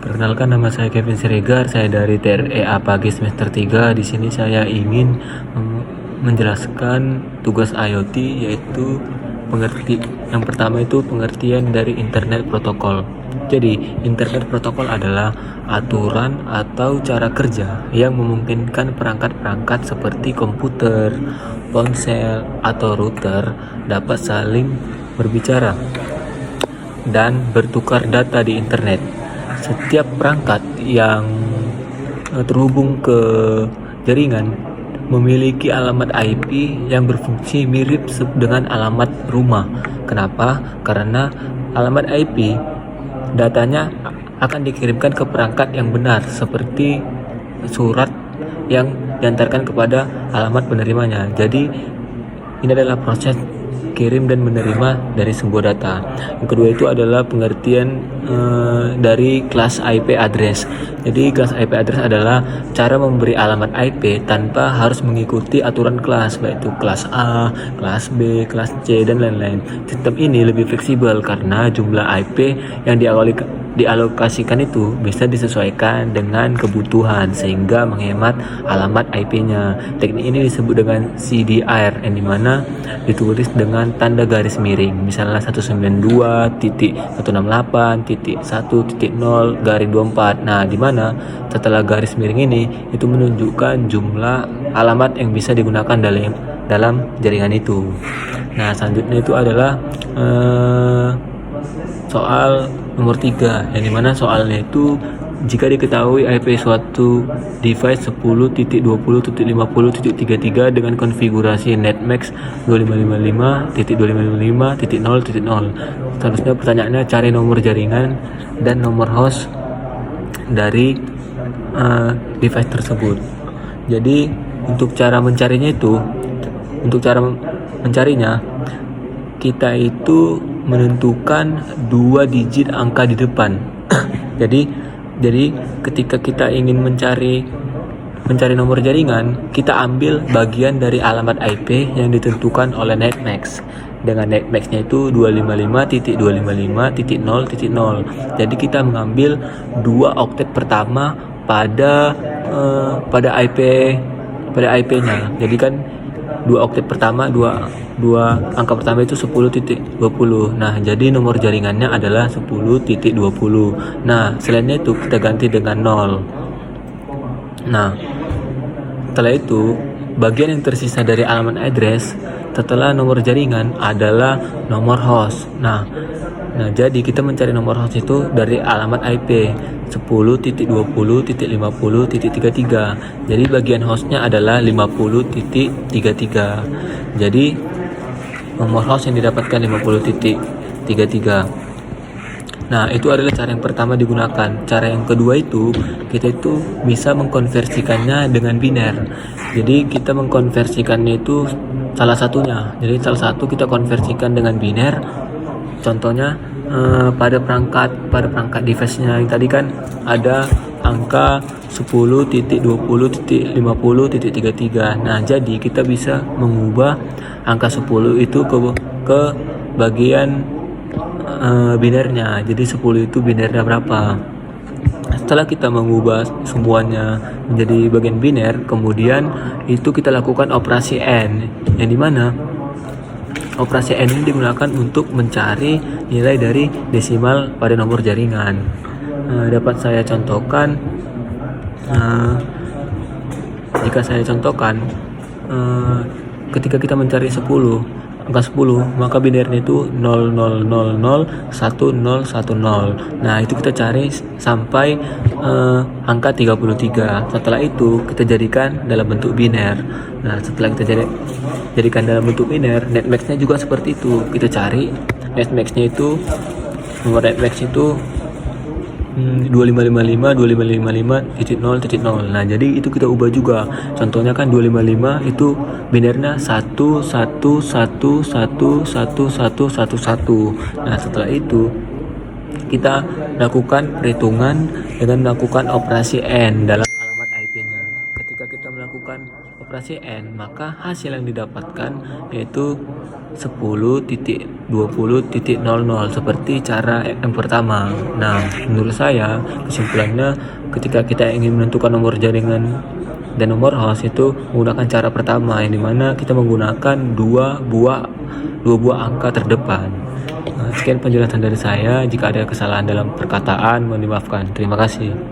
Perkenalkan, nama saya Kevin Siregar, saya dari TREA Pagi semester 3. Di sini saya ingin menjelaskan tugas IoT, yaitu yang pertama itu pengertian dari internet protokol. Jadi, internet protokol adalah aturan atau cara kerja yang memungkinkan perangkat-perangkat seperti komputer, ponsel, atau router dapat saling berbicara dan bertukar data di internet. Setiap perangkat yang terhubung ke jaringan memiliki alamat IP yang berfungsi mirip dengan alamat rumah. Kenapa? Karena alamat IP datanya akan dikirimkan ke perangkat yang benar, seperti surat yang diantarkan kepada alamat penerimanya. Jadi ini adalah proses kirim dan menerima dari sebuah data. Yang kedua itu adalah pengertian dari kelas IP address. Jadi kelas IP address adalah cara memberi alamat IP tanpa harus mengikuti aturan kelas, baik itu kelas A, kelas B, kelas C, dan lain-lain. Sistem ini lebih fleksibel karena jumlah IP yang dialokasikan itu bisa disesuaikan dengan kebutuhan sehingga menghemat alamat IP-nya. Teknik ini disebut dengan CDR, yang dimana ditulis dengan tanda garis miring, misalnya 192.168.1.0/24. Nah, dimana setelah garis miring ini itu menunjukkan jumlah alamat yang bisa digunakan dalam jaringan itu. Nah, selanjutnya itu adalah soal nomor 3, yang dimana soalnya itu jika diketahui IP suatu device 10.20.50.33 dengan konfigurasi netmax 2555.2555.0.0. Seterusnya pertanyaannya, cari nomor jaringan dan nomor host dari device tersebut. Jadi untuk cara mencarinya kita itu menentukan 2 digit angka di depan. Jadi ketika kita ingin mencari nomor jaringan, kita ambil bagian dari alamat IP yang ditentukan oleh netmax. Dengan netmaxnya itu 255.255.0.0. Jadi kita mengambil 2 oktet pertama pada IP-nya. Jadi kan 2 oktet pertama, dua angka pertama itu 10.20. Nah, jadi nomor jaringannya adalah 10.20. Nah, selainnya itu kita ganti dengan 0. Nah, setelah itu bagian yang tersisa dari alamat address setelah nomor jaringan adalah nomor host. Nah, jadi kita mencari nomor host itu dari alamat IP 10.20.50.33. Jadi bagian hostnya adalah 50.33. Jadi nomor host yang didapatkan 50.33. Nah, itu adalah cara yang pertama digunakan. Cara yang kedua itu kita itu bisa mengkonversikannya dengan biner. Jadi kita mengkonversikannya itu salah satunya. Jadi salah satu kita konversikan dengan biner. Contohnya pada perangkat device-nya yang tadi kan ada angka 10.20.50.33. Nah, jadi kita bisa mengubah angka 10 itu ke bagian binernya. Jadi 10 itu binernya berapa. Setelah kita mengubah semuanya menjadi bagian biner, kemudian itu kita lakukan operasi AND, yang dimana operasi AND ini digunakan untuk mencari nilai dari desimal pada nomor jaringan. Dapat saya contohkan, jika saya contohkan, ketika kita mencari angka 10, maka binernya itu 00001010. Nah, itu kita cari sampai angka 33. Setelah itu kita jadikan dalam bentuk biner. Nah, setelah kita jadikan dalam bentuk biner, netmaxnya juga seperti itu. Kita cari netmaxnya itu, nomor netmax itu 2555.2555.0.0. Nah, jadi itu kita ubah juga. Contohnya kan 255 itu binernya 111111111. Nah, setelah itu kita lakukan perhitungan dengan melakukan operasi AND dalam alamat IP-nya. Ketika kita melakukan operasi AND, maka hasil yang didapatkan yaitu 10.20.00 seperti cara yang pertama. Nah, menurut saya kesimpulannya ketika kita ingin menentukan nomor jaringan dan nomor host itu menggunakan cara pertama, yang dimana kita menggunakan dua buah angka terdepan. Nah, sekian penjelasan dari saya. Jika ada kesalahan dalam perkataan, mohon dimaafkan. Terima kasih.